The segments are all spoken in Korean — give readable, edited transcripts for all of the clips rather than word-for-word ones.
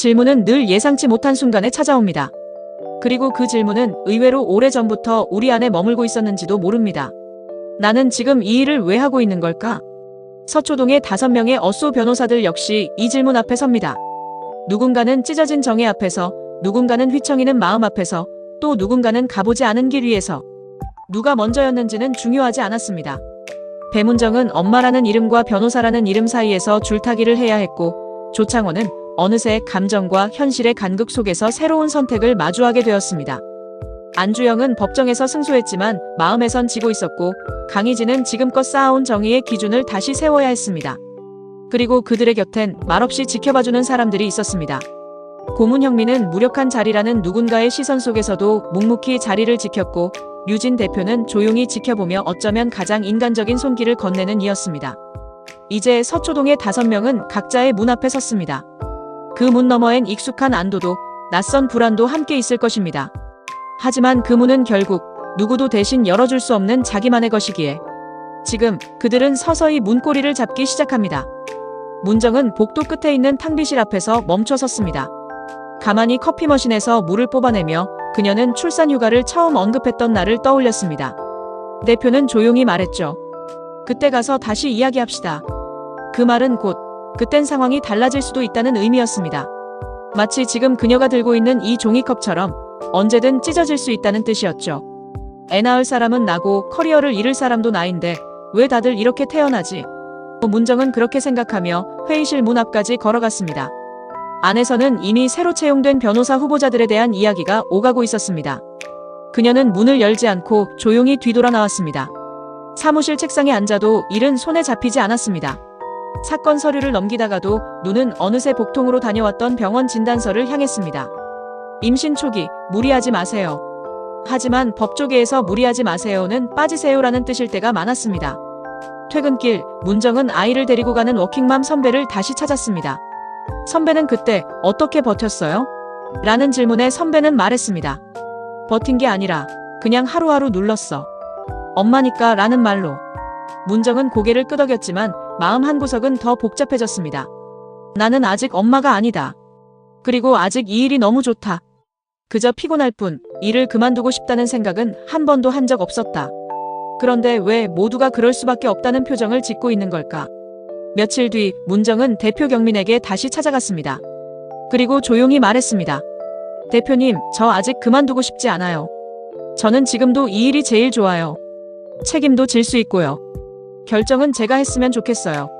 질문은 늘 예상치 못한 순간에 찾아옵니다. 그리고 그 질문은 의외로 오래전부터 우리 안에 머물고 있었는지도 모릅니다. 나는 지금 이 일을 왜 하고 있는 걸까? 서초동의 5명의 어쏘 변호사들 역시 이 질문 앞에 섭니다. 누군가는 찢어진 정의 앞에서, 누군가는 휘청이는 마음 앞에서, 또 누군가는 가보지 않은 길 위에서. 누가 먼저였는지는 중요하지 않았습니다. 배문정은 엄마라는 이름과 변호사라는 이름 사이에서 줄타기를 해야 했고, 조창호는 어느새 감정과 현실의 간극 속에서 새로운 선택을 마주하게 되었습니다. 안주영은 법정에서 승소했지만 마음에선 지고 있었고, 강희진은 지금껏 쌓아온 정의의 기준을 다시 세워야 했습니다. 그리고 그들의 곁엔 말없이 지켜봐주는 사람들이 있었습니다. 고문형민은 무력한 자리라는 누군가의 시선 속에서도 묵묵히 자리를 지켰고, 류진 대표는 조용히 지켜보며 어쩌면 가장 인간적인 손길을 건네는 이였습니다. 이제 서초동의 5명은 각자의 문 앞에 섰습니다. 그 문 너머엔 익숙한 안도도, 낯선 불안도 함께 있을 것입니다. 하지만 그 문은 결국 누구도 대신 열어줄 수 없는 자기만의 것이기에 지금 그들은 서서히 문고리를 잡기 시작합니다. 문정은 복도 끝에 있는 탕비실 앞에서 멈춰 섰습니다. 가만히 커피 머신에서 물을 뽑아내며 그녀는 출산 휴가를 처음 언급했던 날을 떠올렸습니다. 대표는 조용히 말했죠. 그때 가서 다시 이야기합시다. 그 말은 곧 그땐 상황이 달라질 수도 있다는 의미였습니다. 마치 지금 그녀가 들고 있는 이 종이컵처럼 언제든 찢어질 수 있다는 뜻이었죠. 애 낳을 사람은 나고 커리어를 잃을 사람도 나인데 왜 다들 이렇게 태어나지? 문정은 그렇게 생각하며 회의실 문 앞까지 걸어갔습니다. 안에서는 이미 새로 채용된 변호사 후보자들에 대한 이야기가 오가고 있었습니다. 그녀는 문을 열지 않고 조용히 뒤돌아 나왔습니다. 사무실 책상에 앉아도 일은 손에 잡히지 않았습니다. 사건 서류를 넘기다가도 눈은 어느새 복통으로 다녀왔던 병원 진단서를 향했습니다. 임신 초기, 무리하지 마세요. 하지만 법조계에서 무리하지 마세요는 빠지세요라는 뜻일 때가 많았습니다. 퇴근길, 문정은 아이를 데리고 가는 워킹맘 선배를 다시 찾았습니다. 선배는 그때 어떻게 버텼어요? 라는 질문에 선배는 말했습니다. 버틴 게 아니라 그냥 하루하루 눌렀어. 엄마니까 라는 말로. 문정은 고개를 끄덕였지만 마음 한구석은 더 복잡해졌습니다. 나는 아직 엄마가 아니다. 그리고 아직 이 일이 너무 좋다. 그저 피곤할 뿐 일을 그만두고 싶다는 생각은 한 번도 한 적 없었다. 그런데 왜 모두가 그럴 수밖에 없다는 표정을 짓고 있는 걸까? 며칠 뒤 문정은 대표 경민에게 다시 찾아갔습니다. 그리고 조용히 말했습니다. 대표님, 저 아직 그만두고 싶지 않아요. 저는 지금도 이 일이 제일 좋아요. 책임도 질 수 있고요. 결정은 제가 했으면 좋겠어요.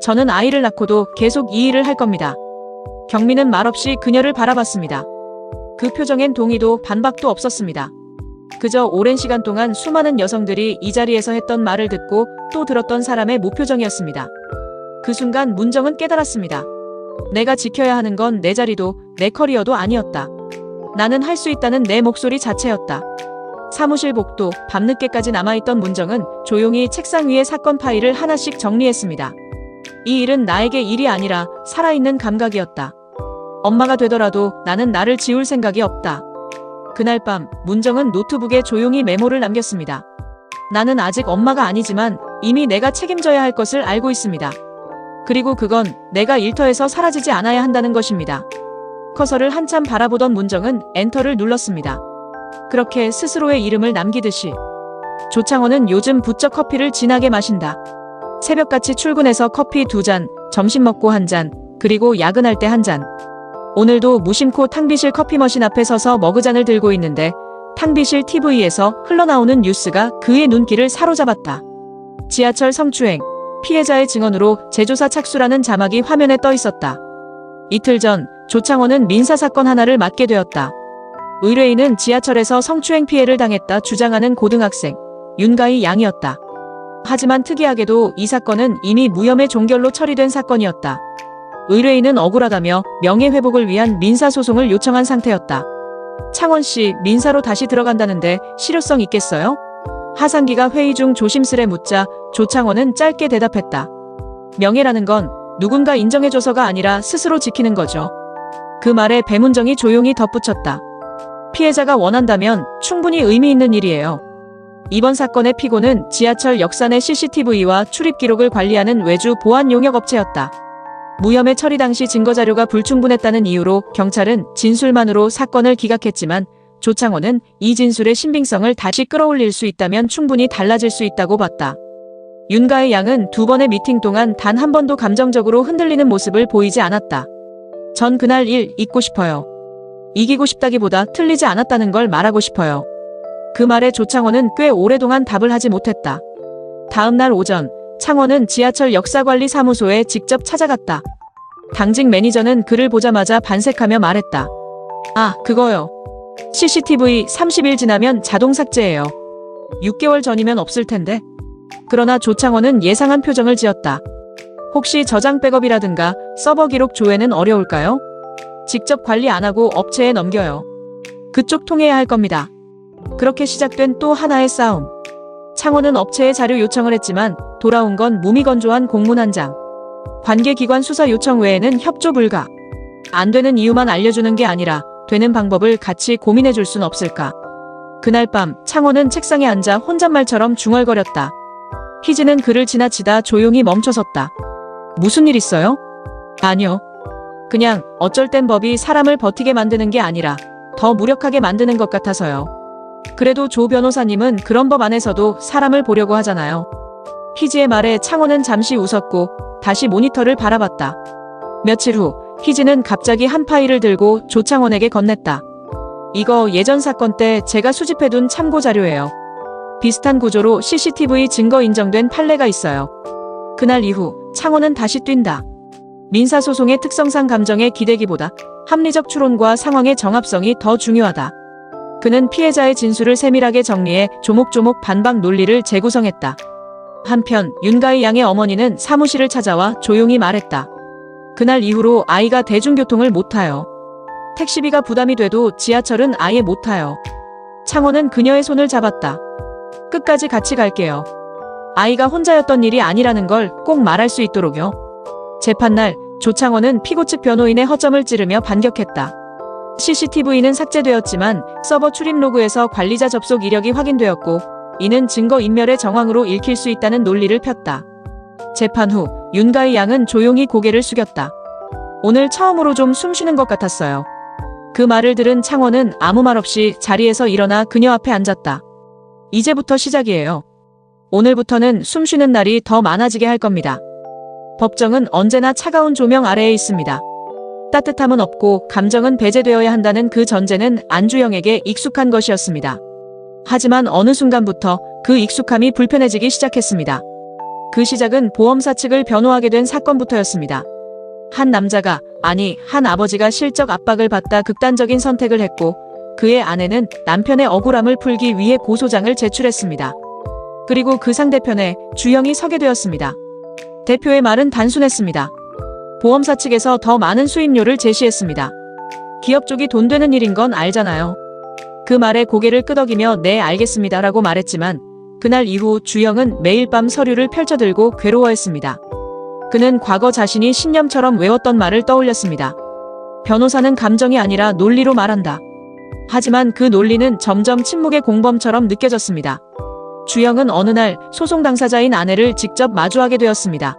저는 아이를 낳고도 계속 이 일을 할 겁니다. 경민은 말없이 그녀를 바라봤습니다. 그 표정엔 동의도 반박도 없었습니다. 그저 오랜 시간 동안 수많은 여성들이 이 자리에서 했던 말을 듣고 또 들었던 사람의 무표정이었습니다. 그 순간 문정은 깨달았습니다. 내가 지켜야 하는 건 내 자리도 내 커리어도 아니었다. 나는 할 수 있다는 내 목소리 자체였다. 사무실 복도 밤늦게까지 남아있던 문정은 조용히 책상 위에 사건 파일을 하나씩 정리했습니다. 이 일은 나에게 일이 아니라 살아있는 감각이었다. 엄마가 되더라도 나는 나를 지울 생각이 없다. 그날 밤 문정은 노트북에 조용히 메모를 남겼습니다. 나는 아직 엄마가 아니지만 이미 내가 책임져야 할 것을 알고 있습니다. 그리고 그건 내가 일터에서 사라지지 않아야 한다는 것입니다. 커서를 한참 바라보던 문정은 엔터를 눌렀습니다. 그렇게 스스로의 이름을 남기듯이. 조창호는 요즘 부쩍 커피를 진하게 마신다. 새벽같이 출근해서 커피 2잔, 점심 먹고 1잔, 그리고 야근할 때 1잔. 오늘도 무심코 탕비실 커피 머신 앞에 서서 머그잔을 들고 있는데 탕비실 TV에서 흘러나오는 뉴스가 그의 눈길을 사로잡았다. 지하철 성추행, 피해자의 증언으로 재조사 착수라는 자막이 화면에 떠 있었다. 이틀 전 조창호는 민사사건 하나를 맡게 되었다. 의뢰인은 지하철에서 성추행 피해를 당했다 주장하는 고등학생 윤가희 양이었다. 하지만 특이하게도 이 사건은 이미 무혐의 종결로 처리된 사건이었다. 의뢰인은 억울하다며 명예회복을 위한 민사소송을 요청한 상태였다. 창원씨, 민사로 다시 들어간다는데 실효성 있겠어요? 하상기가 회의 중 조심스레 묻자 조창호는 짧게 대답했다. 명예라는 건 누군가 인정해줘서가 아니라 스스로 지키는 거죠. 그 말에 배문정이 조용히 덧붙였다. 피해자가 원한다면 충분히 의미 있는 일이에요. 이번 사건의 피고는 지하철 역사 내 CCTV와 출입 기록을 관리하는 외주 보안 용역 업체였다. 무혐의 처리 당시 증거자료가 불충분했다는 이유로 경찰은 진술만으로 사건을 기각했지만 조창호는 이 진술의 신빙성을 다시 끌어올릴 수 있다면 충분히 달라질 수 있다고 봤다. 윤가의 양은 두 번의 미팅 동안 단 한 번도 감정적으로 흔들리는 모습을 보이지 않았다. 전 그날 일 잊고 싶어요. 이기고 싶다기보다 틀리지 않았다는 걸 말하고 싶어요. 그 말에 조창호는 꽤 오랫동안 답을 하지 못했다. 다음 날 오전, 창호는 지하철 역사관리사무소에 직접 찾아갔다. 당직 매니저는 그를 보자마자 반색하며 말했다. 아, 그거요. CCTV 30일 지나면 자동 삭제예요. 6개월 전이면 없을 텐데. 그러나 조창호는 예상한 표정을 지었다. 혹시 저장 백업이라든가 서버 기록 조회는 어려울까요? 직접 관리 안 하고 업체에 넘겨요. 그쪽 통해야 할 겁니다. 그렇게 시작된 또 하나의 싸움. 창호는 업체에 자료 요청을 했지만 돌아온 건 무미건조한 공문 한 장. 관계기관 수사 요청 외에는 협조 불가. 안 되는 이유만 알려주는 게 아니라 되는 방법을 같이 고민해 줄 순 없을까. 그날 밤 창호는 책상에 앉아 혼잣말처럼 중얼거렸다. 희진은 그를 지나치다 조용히 멈춰섰다. 무슨 일 있어요? 아니요. 그냥 어쩔 땐 법이 사람을 버티게 만드는 게 아니라 더 무력하게 만드는 것 같아서요. 그래도 조 변호사님은 그런 법 안에서도 사람을 보려고 하잖아요. 희지의 말에 창호는 잠시 웃었고 다시 모니터를 바라봤다. 며칠 후 희지는 갑자기 한 파일을 들고 조창원에게 건넸다. 이거 예전 사건 때 제가 수집해둔 참고 자료예요. 비슷한 구조로 CCTV 증거 인정된 판례가 있어요. 그날 이후 창호는 다시 뛴다. 민사소송의 특성상 감정에 기대기보다 합리적 추론과 상황의 정합성이 더 중요하다. 그는 피해자의 진술을 세밀하게 정리해 조목조목 반박 논리를 재구성했다. 한편 윤가희 양의 어머니는 사무실을 찾아와 조용히 말했다. 그날 이후로 아이가 대중교통을 못 타요. 택시비가 부담이 돼도 지하철은 아예 못 타요. 창호는 그녀의 손을 잡았다. 끝까지 같이 갈게요. 아이가 혼자였던 일이 아니라는 걸 꼭 말할 수 있도록요. 재판날 조창호는 피고 측 변호인의 허점을 찌르며 반격했다. CCTV는 삭제되었지만 서버 출입 로그에서 관리자 접속 이력이 확인되었고 이는 증거인멸의 정황으로 읽힐 수 있다는 논리를 폈다. 재판 후 윤가희 양은 조용히 고개를 숙였다. 오늘 처음으로 좀 숨쉬는 것 같았어요. 그 말을 들은 창호는 아무 말 없이 자리에서 일어나 그녀 앞에 앉았다. 이제부터 시작이에요. 오늘부터는 숨쉬는 날이 더 많아지게 할 겁니다. 법정은 언제나 차가운 조명 아래에 있습니다. 따뜻함은 없고 감정은 배제되어야 한다는 그 전제는 안주영에게 익숙한 것이었습니다. 하지만 어느 순간부터 그 익숙함이 불편해지기 시작했습니다. 그 시작은 보험사 측을 변호하게 된 사건부터였습니다. 한 남자가, 아니 한 아버지가 실적 압박을 받다 극단적인 선택을 했고 그의 아내는 남편의 억울함을 풀기 위해 고소장을 제출했습니다. 그리고 그 상대편에 주영이 서게 되었습니다. 대표의 말은 단순했습니다. 보험사 측에서 더 많은 수임료를 제시했습니다. 기업 쪽이 돈 되는 일인 건 알잖아요. 그 말에 고개를 끄덕이며 네 알겠습니다라고 말했지만 그날 이후 주영은 매일 밤 서류를 펼쳐들고 괴로워했습니다. 그는 과거 자신이 신념처럼 외웠던 말을 떠올렸습니다. 변호사는 감정이 아니라 논리로 말한다. 하지만 그 논리는 점점 침묵의 공범처럼 느껴졌습니다. 주영은 어느 날 소송 당사자인 아내를 직접 마주하게 되었습니다.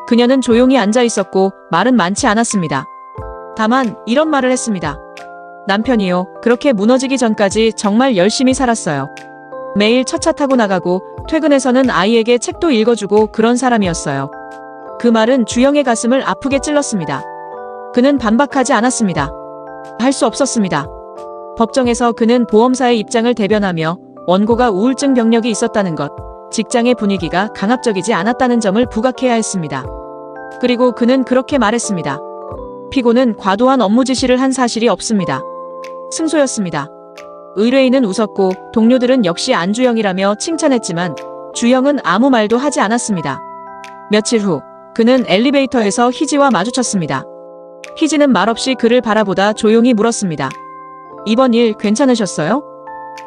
그녀는 조용히 앉아 있었고 말은 많지 않았습니다. 다만 이런 말을 했습니다. 남편이요. 그렇게 무너지기 전까지 정말 열심히 살았어요. 매일 첫 차 타고 나가고 퇴근해서는 아이에게 책도 읽어주고 그런 사람이었어요. 그 말은 주영의 가슴을 아프게 찔렀습니다. 그는 반박하지 않았습니다. 할 수 없었습니다. 법정에서 그는 보험사의 입장을 대변하며 원고가 우울증 병력이 있었다는 것, 직장의 분위기가 강압적이지 않았다는 점을 부각해야 했습니다. 그리고 그는 그렇게 말했습니다. 피고는 과도한 업무 지시를 한 사실이 없습니다. 승소였습니다. 의뢰인은 웃었고 동료들은 역시 안주영이라며 칭찬했지만 주영은 아무 말도 하지 않았습니다. 며칠 후 그는 엘리베이터에서 희지와 마주쳤습니다. 희지는 말없이 그를 바라보다 조용히 물었습니다. 이번 일 괜찮으셨어요?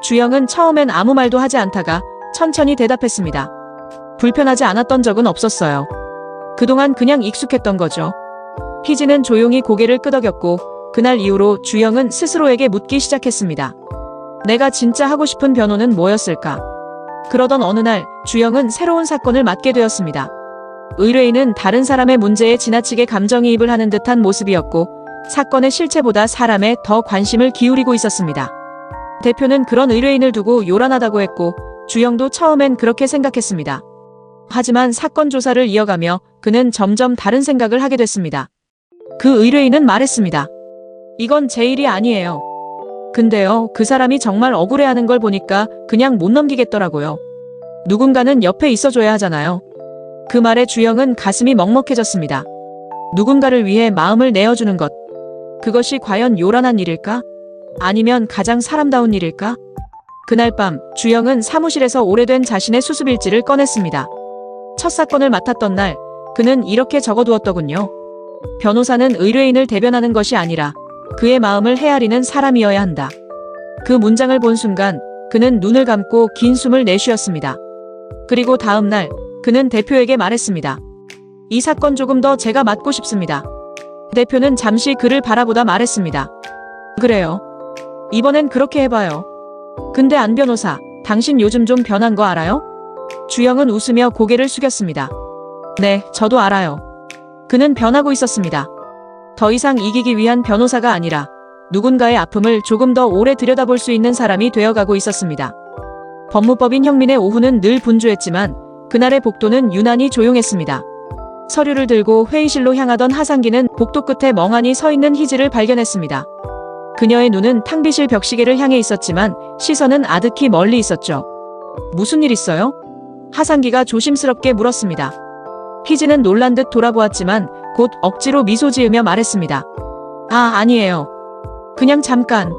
주영은 처음엔 아무 말도 하지 않다가 천천히 대답했습니다. 불편하지 않았던 적은 없었어요. 그동안 그냥 익숙했던 거죠. 희지는 조용히 고개를 끄덕였고 그날 이후로 주영은 스스로에게 묻기 시작했습니다. 내가 진짜 하고 싶은 변호는 뭐였을까? 그러던 어느 날 주영은 새로운 사건을 맡게 되었습니다. 의뢰인은 다른 사람의 문제에 지나치게 감정이입을 하는 듯한 모습이었고 사건의 실체보다 사람에 더 관심을 기울이고 있었습니다. 대표는 그런 의뢰인을 두고 요란하다고 했고 주영도 처음엔 그렇게 생각했습니다. 하지만 사건 조사를 이어가며 그는 점점 다른 생각을 하게 됐습니다. 그 의뢰인은 말했습니다. 이건 제 일이 아니에요. 근데요, 그 사람이 정말 억울해하는 걸 보니까 그냥 못 넘기겠더라고요. 누군가는 옆에 있어줘야 하잖아요. 그 말에 주영은 가슴이 먹먹해졌습니다. 누군가를 위해 마음을 내어주는 것. 그것이 과연 요란한 일일까? 아니면 가장 사람다운 일일까? 그날 밤 주영은 사무실에서 오래된 자신의 수습일지를 꺼냈습니다. 첫 사건을 맡았던 날 그는 이렇게 적어두었더군요. 변호사는 의뢰인을 대변하는 것이 아니라 그의 마음을 헤아리는 사람이어야 한다. 그 문장을 본 순간 그는 눈을 감고 긴 숨을 내쉬었습니다. 그리고 다음 날 그는 대표에게 말했습니다. 이 사건 조금 더 제가 맡고 싶습니다. 대표는 잠시 그를 바라보다 말했습니다. 그래요. 이번엔 그렇게 해봐요. 근데 안 변호사, 당신 요즘 좀 변한 거 알아요? 주영은 웃으며 고개를 숙였습니다. 네, 저도 알아요. 그는 변하고 있었습니다. 더 이상 이기기 위한 변호사가 아니라 누군가의 아픔을 조금 더 오래 들여다볼 수 있는 사람이 되어가고 있었습니다. 법무법인 형민의 오후는 늘 분주했지만 그날의 복도는 유난히 조용했습니다. 서류를 들고 회의실로 향하던 하상기는 복도 끝에 멍하니 서 있는 희지를 발견했습니다. 그녀의 눈은 탕비실 벽시계를 향해 있었지만 시선은 아득히 멀리 있었죠. 무슨 일 있어요? 하상기가 조심스럽게 물었습니다. 희지는 놀란 듯 돌아보았지만 곧 억지로 미소 지으며 말했습니다. 아, 아니에요. 그냥 잠깐.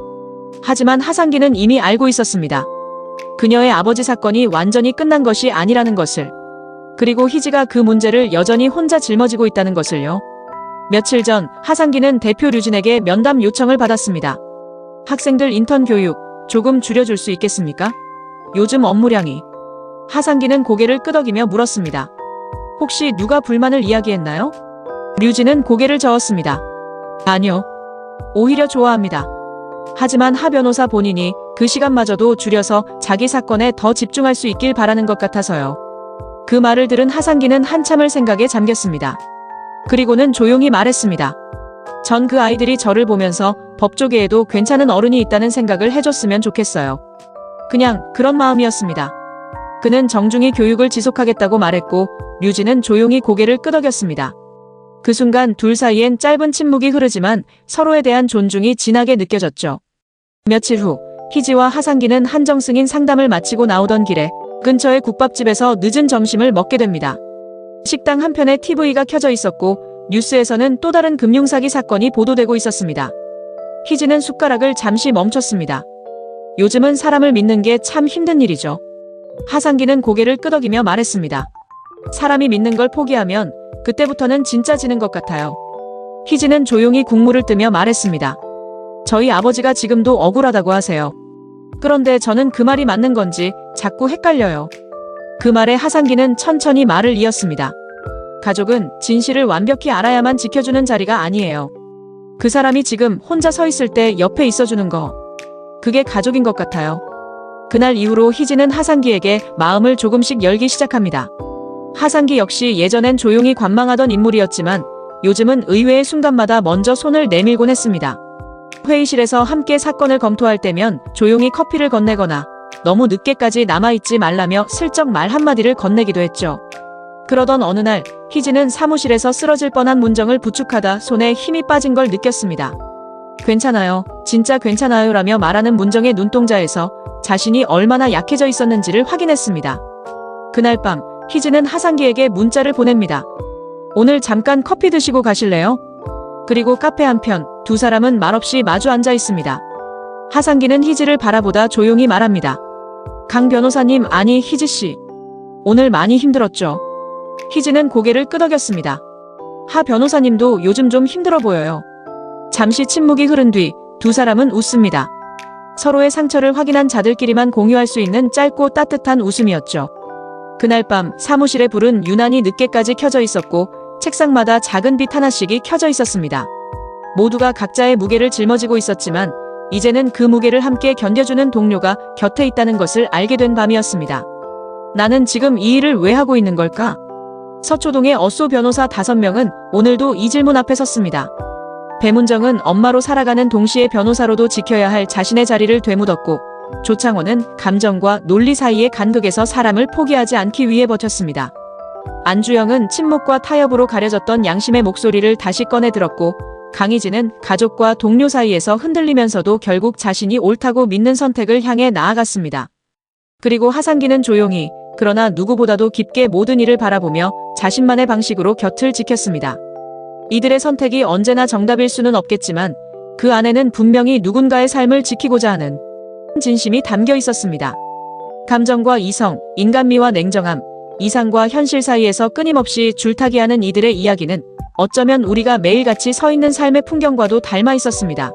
하지만 하상기는 이미 알고 있었습니다. 그녀의 아버지 사건이 완전히 끝난 것이 아니라는 것을. 그리고 희지가 그 문제를 여전히 혼자 짊어지고 있다는 것을요. 며칠 전 하상기는 대표 류진에게 면담 요청을 받았습니다. 학생들 인턴 교육 조금 줄여줄 수 있겠습니까? 요즘 업무량이. 하상기는 고개를 끄덕이며 물었습니다. 혹시 누가 불만을 이야기했나요? 류진은 고개를 저었습니다. 아니요. 오히려 좋아합니다. 하지만 하 변호사 본인이 그 시간마저도 줄여서 자기 사건에 더 집중할 수 있길 바라는 것 같아서요. 그 말을 들은 하상기는 한참을 생각에 잠겼습니다. 그리고는 조용히 말했습니다. 전 그 아이들이 저를 보면서 법조계에도 괜찮은 어른이 있다는 생각을 해줬으면 좋겠어요. 그냥 그런 마음이었습니다. 그는 정중히 교육을 지속하겠다고 말했고 류진은 조용히 고개를 끄덕였습니다. 그 순간 둘 사이엔 짧은 침묵이 흐르지만 서로에 대한 존중이 진하게 느껴졌죠. 며칠 후 희지와 하상기는 한정 승인 상담을 마치고 나오던 길에 근처의 국밥집에서 늦은 점심을 먹게 됩니다. 식당 한편에 TV가 켜져 있었고 뉴스에서는 또 다른 금융사기 사건이 보도되고 있었습니다. 희지는 숟가락을 잠시 멈췄습니다. 요즘은 사람을 믿는 게 참 힘든 일이죠. 하상기는 고개를 끄덕이며 말했습니다. 사람이 믿는 걸 포기하면 그때부터는 진짜 지는 것 같아요. 희지는 조용히 국물을 뜨며 말했습니다. 저희 아버지가 지금도 억울하다고 하세요. 그런데 저는 그 말이 맞는 건지 자꾸 헷갈려요. 그 말에 하상기는 천천히 말을 이었습니다. 가족은 진실을 완벽히 알아야만 지켜주는 자리가 아니에요. 그 사람이 지금 혼자 서 있을 때 옆에 있어주는 거. 그게 가족인 것 같아요. 그날 이후로 희지는 하상기에게 마음을 조금씩 열기 시작합니다. 하상기 역시 예전엔 조용히 관망하던 인물이었지만 요즘은 의외의 순간마다 먼저 손을 내밀곤 했습니다. 회의실에서 함께 사건을 검토할 때면 조용히 커피를 건네거나 너무 늦게까지 남아있지 말라며 슬쩍 말 한마디를 건네기도 했죠. 그러던 어느 날 희지는 사무실에서 쓰러질 뻔한 문정을 부축하다 손에 힘이 빠진 걸 느꼈습니다. 괜찮아요. 진짜 괜찮아요 라며 말하는 문정의 눈동자에서 자신이 얼마나 약해져 있었는지를 확인했습니다. 그날 밤 희지는 하상기에게 문자를 보냅니다. 오늘 잠깐 커피 드시고 가실래요? 그리고 카페 한편 두 사람은 말없이 마주 앉아 있습니다. 하상기는 희지를 바라보다 조용히 말합니다. 강 변호사님, 아니 희지씨. 오늘 많이 힘들었죠? 희지는 고개를 끄덕였습니다. 하 변호사님도 요즘 좀 힘들어 보여요. 잠시 침묵이 흐른 뒤 두 사람은 웃습니다. 서로의 상처를 확인한 자들끼리만 공유할 수 있는 짧고 따뜻한 웃음이었죠. 그날 밤 사무실의 불은 유난히 늦게까지 켜져 있었고 책상마다 작은 빛 하나씩이 켜져 있었습니다. 모두가 각자의 무게를 짊어지고 있었지만 이제는 그 무게를 함께 견뎌주는 동료가 곁에 있다는 것을 알게 된 밤이었습니다. 나는 지금 이 일을 왜 하고 있는 걸까? 서초동의 어쏘 변호사 5명은 오늘도 이 질문 앞에 섰습니다. 배문정은 엄마로 살아가는 동시에 변호사로도 지켜야 할 자신의 자리를 되묻었고, 조창호는 감정과 논리 사이의 간극에서 사람을 포기하지 않기 위해 버텼습니다. 안주영은 침묵과 타협으로 가려졌던 양심의 목소리를 다시 꺼내 들었고, 강희진은 가족과 동료 사이에서 흔들리면서도 결국 자신이 옳다고 믿는 선택을 향해 나아갔습니다. 그리고 하상기는 조용히, 그러나 누구보다도 깊게 모든 일을 바라보며 자신만의 방식으로 곁을 지켰습니다. 이들의 선택이 언제나 정답일 수는 없겠지만 그 안에는 분명히 누군가의 삶을 지키고자 하는 진심이 담겨 있었습니다. 감정과 이성, 인간미와 냉정함, 이상과 현실 사이에서 끊임없이 줄타기하는 이들의 이야기는 어쩌면 우리가 매일같이 서 있는 삶의 풍경과도 닮아 있었습니다.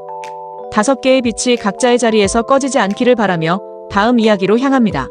5개의 빛이 각자의 자리에서 꺼지지 않기를 바라며 다음 이야기로 향합니다.